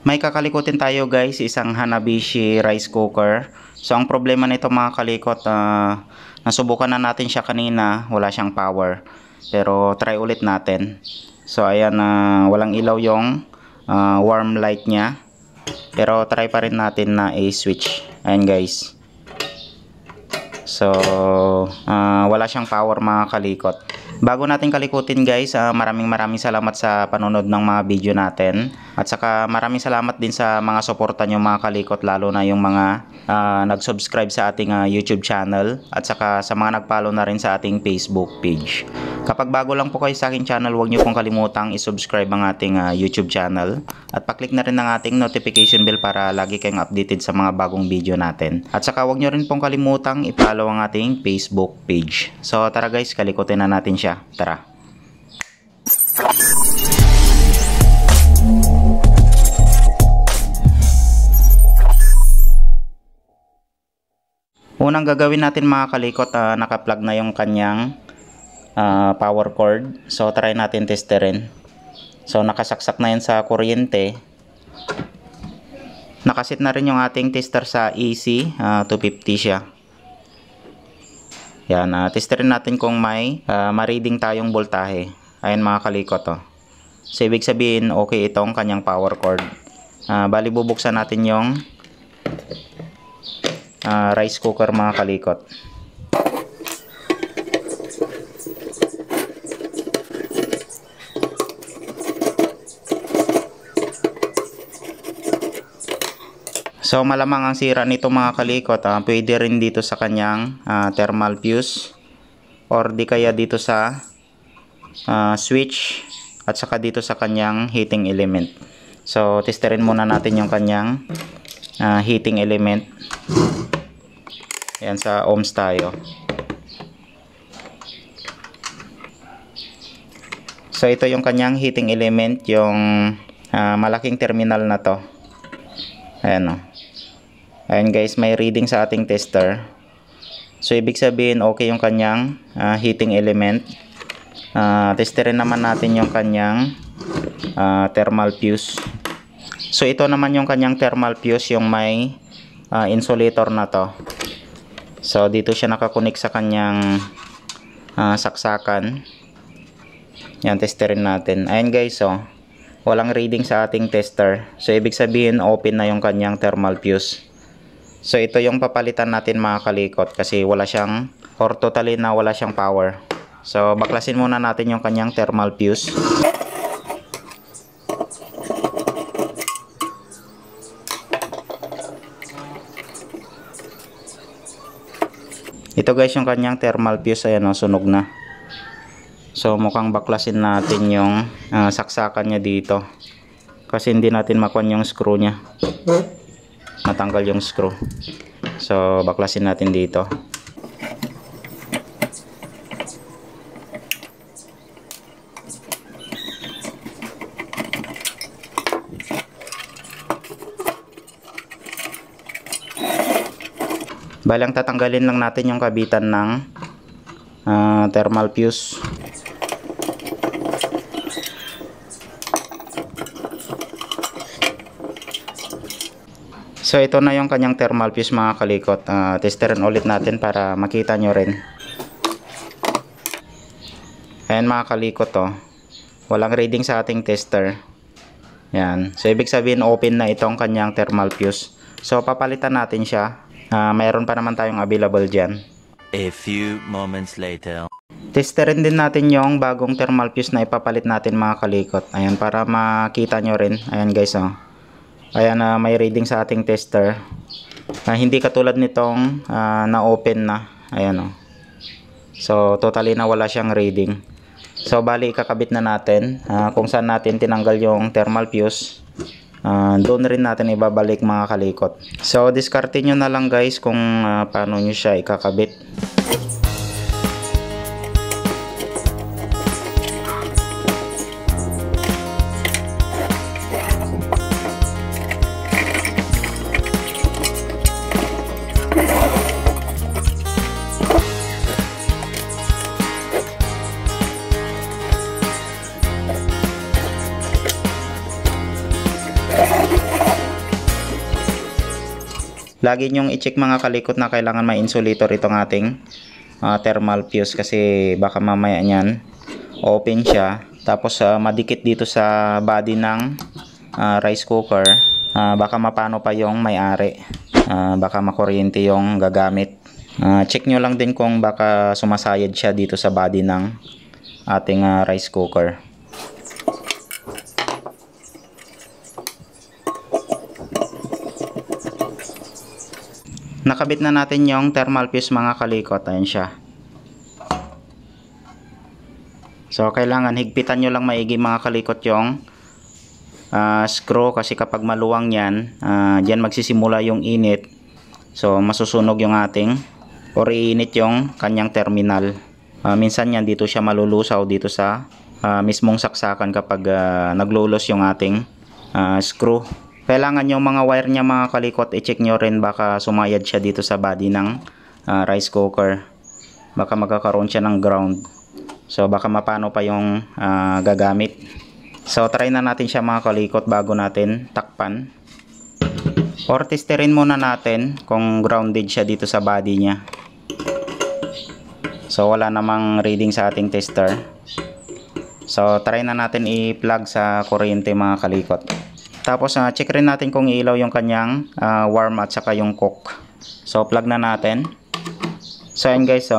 May kakalikutin tayo guys, isang Hanabishi rice cooker. So ang problema nito mga kalikot, nasubukan na natin siya kanina, wala siyang power. Pero try ulit natin. So ayan, walang ilaw yung warm light niya. Pero try pa rin natin na i-switch. Ayan guys. So wala siyang power mga kalikot. Bago natin kalikutin guys, maraming salamat sa panonood ng mga video natin. At saka maraming salamat din sa mga suporta nyo mga kalikot, lalo na yung mga nag-subscribe sa ating YouTube channel. At saka sa mga nag-follow na rin sa ating Facebook page. Kapag bago lang po kayo sa aking channel, huwag nyo pong kalimutang i-subscribe ang ating YouTube channel. At paklik na rin ang ating notification bell para lagi kayong updated sa mga bagong video natin. At saka huwag nyo rin pong kalimutang i-follow ang ating Facebook page. So tara guys, kalikutin na natin siya. Tara. Unang gagawin natin mga kalikot, naka-plug na yung kanyang power cord. So try natin testerin. So nakasaksak na yan sa kuryente. Nakasit na rin yung ating tester sa AC, 250 siya. Yan, testerin natin kung may ma-reading tayong voltahe. Ayan mga kalikot, oh. So ibig sabihin okay itong kanyang power cord. Bali bubuksan natin yung rice cooker mga kalikot. So malamang ang sira nito mga kalikot, pwede rin dito sa kanyang thermal fuse or di kaya dito sa switch at saka dito sa kanyang heating element. So testerin muna natin yung kanyang heating element. Yan, sa ohms tayo. So ito yung kanyang heating element, yung malaking terminal na to. Ayan o. Ayan guys, may reading sa ating tester. So ibig sabihin okay yung kanyang heating element. Testerin naman natin yung kanyang thermal fuse. So ito naman yung kanyang thermal fuse, yung may insulator na to. So dito siya nakakunik sa kanyang saksakan. Yan, testerin natin. Ayan guys, oh, walang reading sa ating tester. So ibig sabihin open na yung kanyang thermal fuse. So ito yung papalitan natin mga kalikot, kasi wala siyang, or totally na wala siyang power. So baklasin muna natin yung kanyang thermal fuse. Ito guys yung kanyang thermal fuse, ayan o, sunog na. So mukhang baklasin natin yung saksakan niya dito, kasi hindi natin makuha yung screw niya. Natanggal yung screw. So baklasin natin dito. Balang tatanggalin lang natin yung kabitan ng thermal fuse. So ito na yung kanyang thermal fuse mga kalikot. Testerin ulit natin para makita nyo rin. Ayan mga kalikot, oh. Walang reading sa ating tester. Yan. So ibig sabihin open na itong kanyang thermal fuse. So papalitan natin siya. Mayroon pa naman tayong available dyan. A few moments later. Testerin din natin yung bagong thermal fuse na ipapalit natin mga kalikot. Ayan, para makita nyo rin. Ayan guys, oh. Ayan, may reading sa ating tester. Hindi katulad nitong na-open na. Ayan o. So, totally na wala siyang reading. So, bali ikakabit na natin. Kung saan natin tinanggal yung thermal fuse, doon rin natin ibabalik mga kalikot. So, diskarte nyo na lang guys kung paano nyo siya ikakabit. Lagi nyong i-check mga kalikot na kailangan may insulator itong ating thermal fuse kasi baka mamaya niyan open siya tapos madikit dito sa body ng rice cooker. Baka mapano pa yung may-ari, baka makuryente yung gagamit. Check nyo lang din kung baka sumasayad siya dito sa body ng ating rice cooker. Nakabit na natin yung thermal fuse mga kalikot. Ayan siya. So kailangan higpitan nyo lang maigi mga kalikot yung screw kasi kapag maluwang yan, dyan magsisimula yung init. So masusunog yung ating or iinit yung kanyang terminal. Minsan yan dito siya malulusaw dito sa mismong saksakan kapag naglulos yung ating screw. Kailangan yung mga wire niya mga kalikot i-check nyo rin, baka sumayad siya dito sa body ng rice cooker. Baka magkakaroon siya ng ground. So baka mapano pa yung gagamit. So try na natin siya mga kalikot bago natin takpan. Or testerin muna natin kung grounded siya dito sa body niya. So wala namang reading sa ating tester. So try na natin i-plug sa kuryente mga kalikot. Tapos check rin natin kung ilaw yung kanyang warm at saka yung cook. So plug na natin. So ayan guys,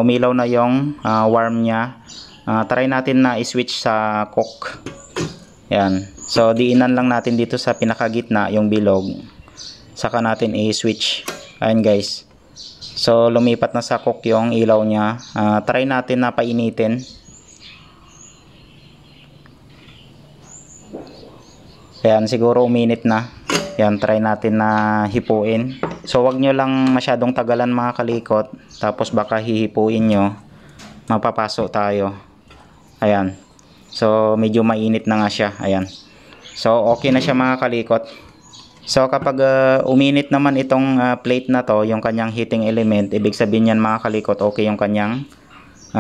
umilaw na yung warm niya. Try natin na i-switch sa cook. Yan. So diinan lang natin dito sa pinakagitna yung bilog. Saka natin i-switch. Ayan guys. So lumipat na sa cook yung ilaw niya. Try natin na painitin. Ayan, siguro uminit na. Yan, try natin na hipuin. So wag nyo lang masyadong tagalan mga kalikot. Tapos baka hihipuin nyo, mapapaso tayo. Ayan. So medyo mainit na nga siya. Ayan. So okay na siya mga kalikot. So kapag uminit naman itong plate na to, yung kanyang heating element, ibig sabihin yan mga kalikot, okay yung kanyang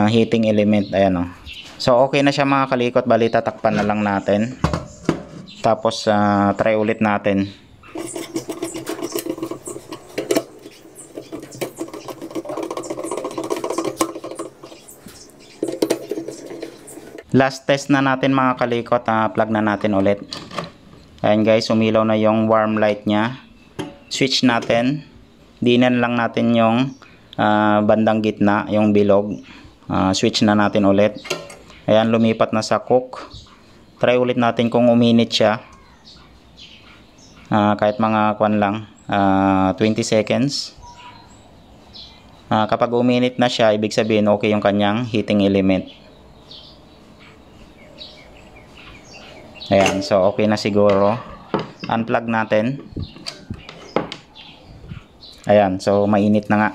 heating element. Ayan o. So okay na siya mga kalikot. Bali tatakpan na lang natin. Tapos try ulit natin. Last test na natin mga kalikot. Plug na natin ulit. Ayan guys, umilaw na yung warm light nya. Switch natin. Dinan lang natin yung bandang gitna, yung bilog. Switch na natin ulit. Ayan, lumipat na sa cook. Try ulit natin kung uminit siya. Kahit mga kwan lang, 20 seconds. Kapag uminit na siya, ibig sabihin okay yung kanyang heating element. Ayan, so okay na siguro. Unplug natin. Ayan, so mainit na nga.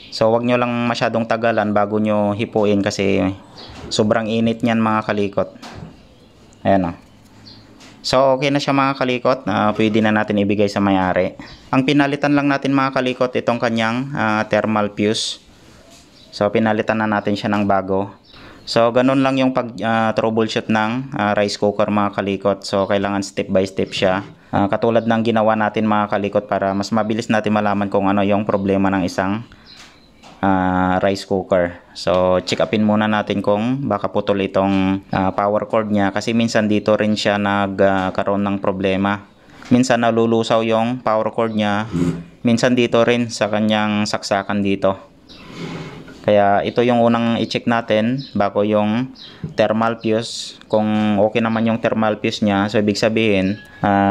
So wag nyo lang masyadong tagalan bago nyo hipuin kasi sobrang init niyan mga kalikot. Ayan o. So okay na siya mga kalikot. Pwede na natin ibigay sa may-ari. Ang pinalitan lang natin mga kalikot itong kanyang thermal fuse. So pinalitan na natin siya ng bago. So ganun lang yung pag troubleshoot ng rice cooker mga kalikot. So kailangan step by step siya. Katulad ng ginawa natin mga kalikot para mas mabilis natin malaman kung ano yung problema ng isang rice cooker. So check upin muna natin kung baka putol itong power cord nya kasi minsan dito rin siya nagkaroon ng problema. Minsan nalulusaw yung power cord nya, minsan dito rin sa kanyang saksakan dito. Kaya ito yung unang i-check natin bago yung thermal fuse. Kung okay naman yung thermal fuse nya, so ibig sabihin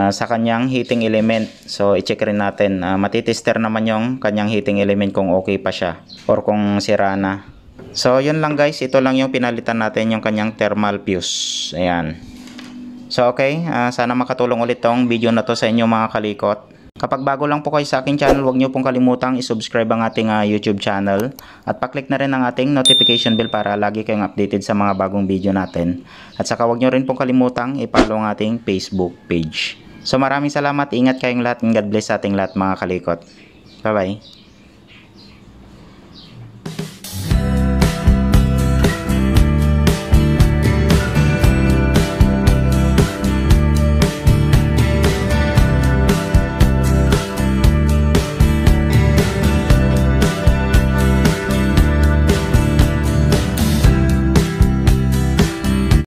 sa kanyang heating element. So i-check rin natin. Matitester naman yung kanyang heating element kung okay pa siya or kung sira na. So yun lang guys, ito lang yung pinalitan natin yung kanyang thermal fuse. Ayan. So okay, sana makatulong ulit tong video na to sa inyo mga kalikot. Kapag bago lang po kayo sa aking channel, huwag nyo pong kalimutang i-subscribe ang ating YouTube channel at pa-click na rin ang ating notification bell para lagi kayong updated sa mga bagong video natin. At saka huwag nyo rin pong kalimutang i-follow ang ating Facebook page. So maraming salamat, ingat kayong lahat, and God bless sa ating lahat mga kalikot. Bye bye!